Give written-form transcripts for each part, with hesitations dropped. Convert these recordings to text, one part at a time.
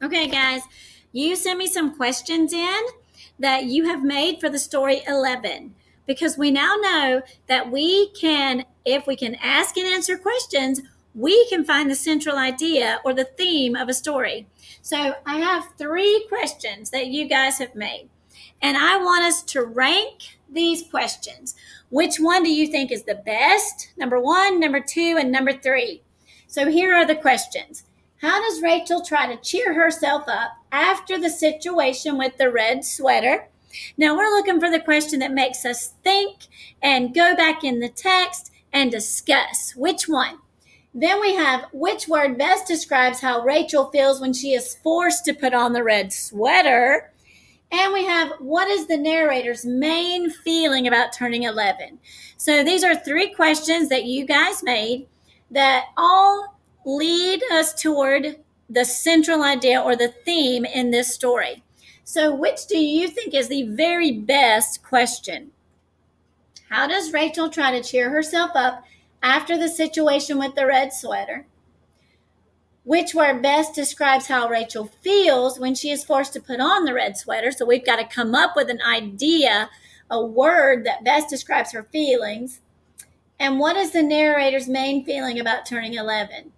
Okay, guys, you sent me some questions in that you have made for the story 11 because we now know that we can, if we can ask and answer questions, we can find the central idea or the theme of a story. So I have 3 questions that you guys have made, and I want us to rank these questions. Which one do you think is the best? Number 1, number 2, and number 3. So here are the questions. How does Rachel try to cheer herself up after the situation with the red sweater? Now we're looking for the question that makes us think and go back in the text and discuss which one. Then we have which word best describes how Rachel feels when she is forced to put on the red sweater. And we have what is the narrator's main feeling about turning 11. So these are 3 questions that you guys made that all lead us toward the central idea or the theme in this story. So which do you think is the very best question? How does Rachel try to cheer herself up after the situation with the red sweater? Which word best describes how Rachel feels when she is forced to put on the red sweater? So we've got to come up with an idea, a word that best describes her feelings. And what is the narrator's main feeling about turning 11?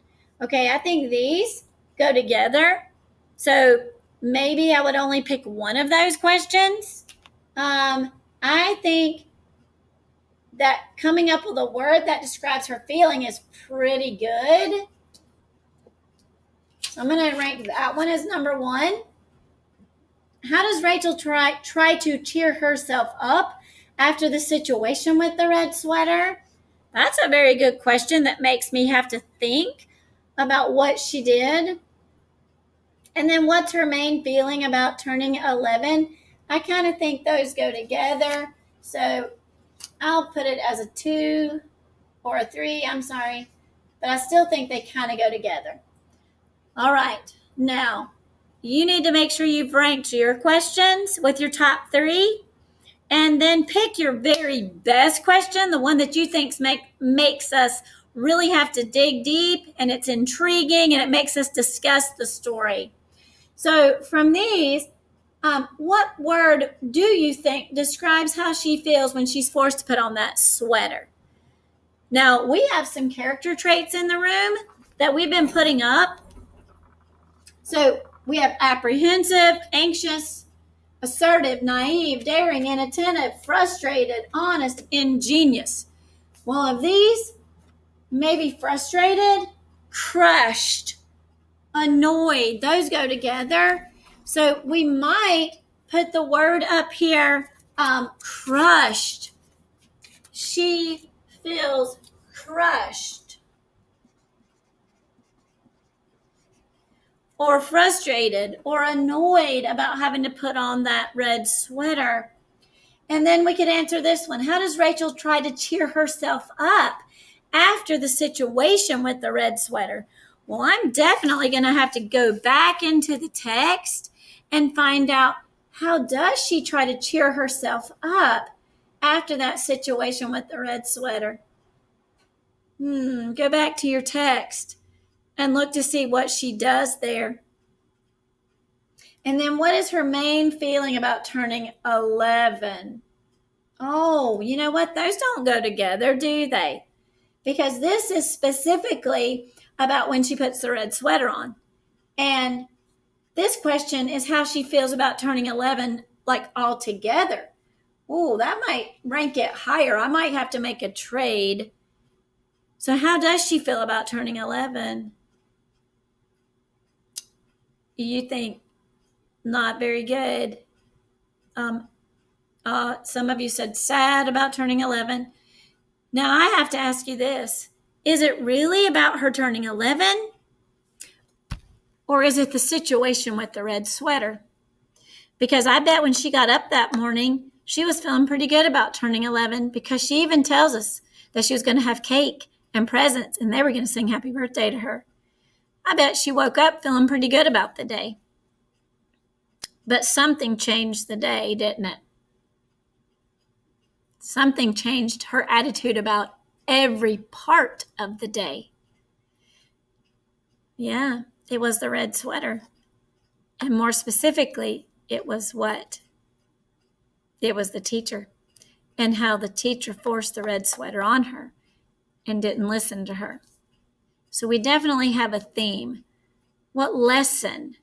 Okay, I think these go together. So maybe I would only pick one of those questions. I think that coming up with a word that describes her feeling is pretty good. So I'm going to rank that one as number 1. How does Rachel try to cheer herself up after the situation with the red sweater? That's a very good question that makes me have to think about what she did. And then what's her main feeling about turning 11? I kind of think those go together. So I'll put it as a 2 or a 3, I'm sorry. But I still think they kind of go together. All right. Now, you need to make sure you've ranked your questions with your top 3. And then pick your very best question, the one that you think makes us really have to dig deep, and it's intriguing, and it makes us discuss the story. So from these, what word do you think describes how she feels when she's forced to put on that sweater? Now, we have some character traits in the room that we've been putting up. So we have apprehensive, anxious, assertive, naive, daring, inattentive, frustrated, honest, ingenious. Well, of these, maybe frustrated, crushed, annoyed, those go together. So we might put the word up here, crushed. She feels crushed. Or frustrated or annoyed about having to put on that red sweater. And then we could answer this one. How does Rachel try to cheer herself up after the situation with the red sweater? Well, I'm definitely going to have to go back into the text and find out how does she try to cheer herself up after that situation with the red sweater. Go back to your text and look to see what she does there. And then what is her main feeling about turning 11? Oh, you know what? Those don't go together, do they? Because this is specifically about when she puts the red sweater on. And this question is how she feels about turning 11, like all together. Oh, that might rank it higher. I might have to make a trade. So how does she feel about turning 11? You think not very good. Some of you said sad about turning 11. Now I have to ask you this. Is it really about her turning 11? Or is it the situation with the red sweater? Because I bet when she got up that morning, she was feeling pretty good about turning 11 because she even tells us that she was going to have cake and presents and they were going to sing happy birthday to her. I bet she woke up feeling pretty good about the day. But something changed the day, didn't it? Something changed her attitude about every part of the day. Yeah, it was the red sweater. And more specifically, it was what? It was the teacher, and how the teacher forced the red sweater on her and didn't listen to her. So we definitely have a theme. What lesson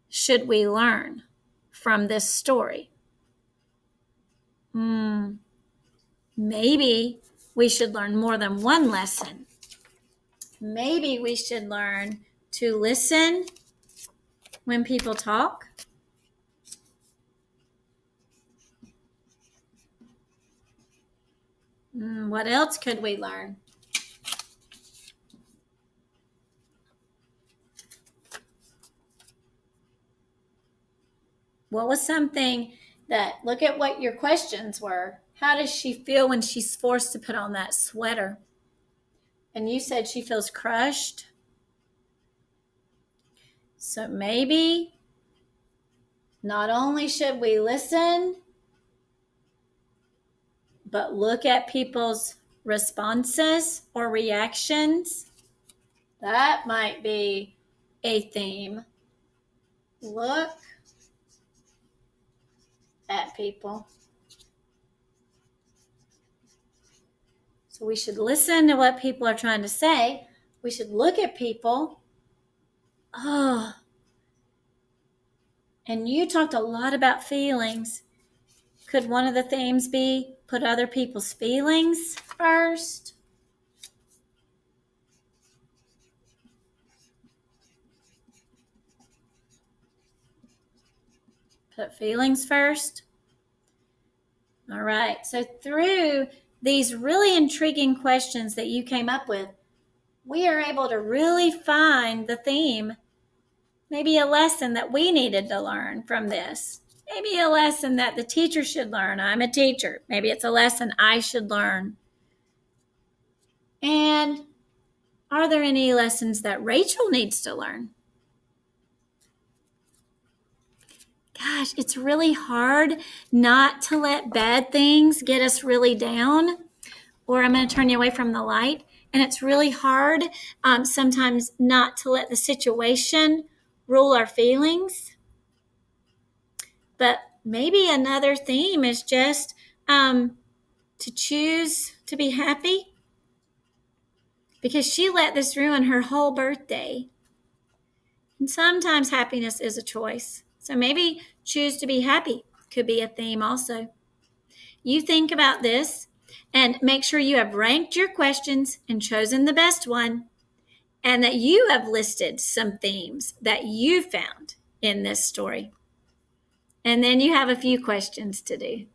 should we learn from this story? Maybe we should learn more than one lesson. Maybe we should learn to listen when people talk. What else could we learn? What was something that, look at what your questions were. How does she feel when she's forced to put on that sweater? And you said she feels crushed. So maybe not only should we listen, but look at people's responses or reactions. That might be a theme. Look at people. So we should listen to what people are trying to say. We should look at people. And you talked a lot about feelings. Could one of the themes be put other people's feelings first? Put feelings first. All right. So through these really intriguing questions that you came up with, we are able to really find the theme, maybe a lesson that we needed to learn from this. Maybe a lesson that the teacher should learn. I'm a teacher. Maybe it's a lesson I should learn. And are there any lessons that Rachel needs to learn? Gosh, it's really hard not to let bad things get us really down, or I'm going to turn you away from the light. And it's really hard sometimes not to let the situation rule our feelings. But maybe another theme is just to choose to be happy, because she let this ruin her whole birthday. And sometimes happiness is a choice. So maybe choose to be happy could be a theme also. You think about this and make sure you have ranked your questions and chosen the best one, and that you have listed some themes that you found in this story. And then you have a few questions to do.